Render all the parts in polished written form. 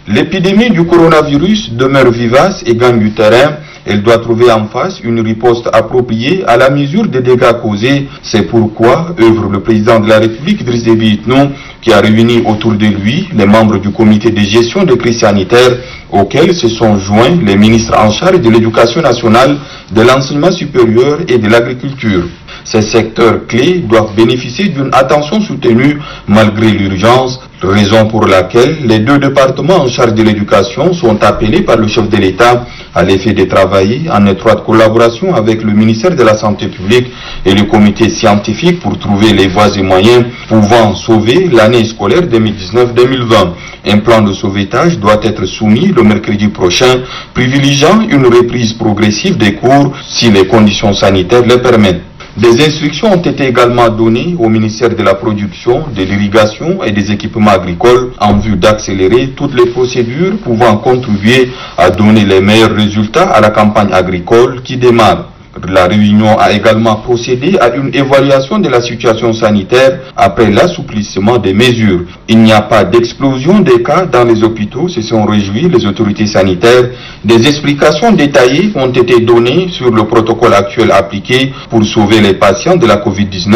L'épidémie du coronavirus demeure vivace et gagne du terrain. Elle doit trouver en face une riposte appropriée à la mesure des dégâts causés. C'est pourquoi œuvre le président de la République, Idriss Déby Itno, qui a réuni autour de lui les membres du comité de gestion des crises sanitaires, auxquels se sont joints les ministres en charge de l'éducation nationale, de l'enseignement supérieur et de l'agriculture. Ces secteurs clés doivent bénéficier d'une attention soutenue malgré l'urgence, raison pour laquelle les deux départements en charge de l'éducation sont appelés par le chef de l'État à l'effet de travailler en étroite collaboration avec le ministère de la Santé publique et le comité scientifique pour trouver les voies et moyens pouvant sauver l'année scolaire 2019-2020. Un plan de sauvetage doit être soumis le mercredi prochain, privilégiant une reprise progressive des cours si les conditions sanitaires le permettent. Des instructions ont été également données au ministère de la Production, de l'Irrigation et des Équipements agricoles en vue d'accélérer toutes les procédures pouvant contribuer à donner les meilleurs résultats à la campagne agricole qui démarre. La réunion a également procédé à une évaluation de la situation sanitaire après l'assouplissement des mesures. Il n'y a pas d'explosion des cas dans les hôpitaux, se sont réjouis les autorités sanitaires. Des explications détaillées ont été données sur le protocole actuel appliqué pour sauver les patients de la Covid-19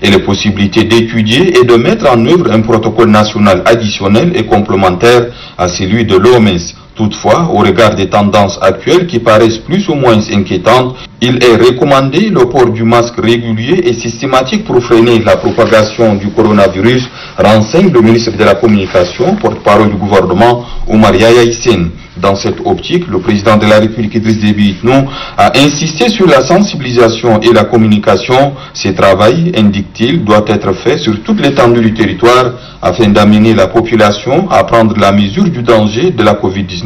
et les possibilités d'étudier et de mettre en œuvre un protocole national additionnel et complémentaire à celui de l'OMS. Toutefois, au regard des tendances actuelles qui paraissent plus ou moins inquiétantes, il est recommandé le port du masque régulier et systématique pour freiner la propagation du coronavirus, renseigne le ministre de la Communication, porte-parole du gouvernement, Oumar Yahya Hissène. Dans cette optique, le président de la République, Idriss Déby Itno, a insisté sur la sensibilisation et la communication. Ce travail, indique-t-il, doit être fait sur toute l'étendue du territoire afin d'amener la population à prendre la mesure du danger de la Covid-19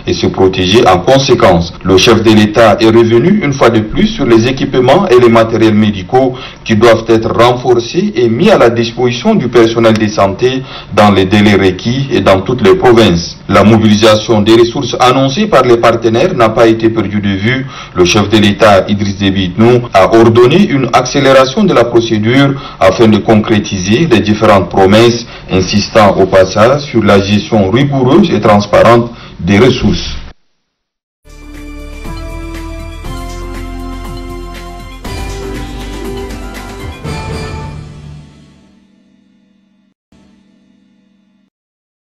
et se protéger en conséquence. Le chef de l'État est revenu une fois de plus sur les équipements et les matériels médicaux qui doivent être renforcés et mis à la disposition du personnel de santé dans les délais requis et dans toutes les provinces. La mobilisation des ressources annoncées par les partenaires n'a pas été perdue de vue. Le chef de l'État, Idriss Déby Itno, a ordonné une accélération de la procédure afin de concrétiser les différentes promesses, insistant au passage sur la gestion rigoureuse et transparente des ressources.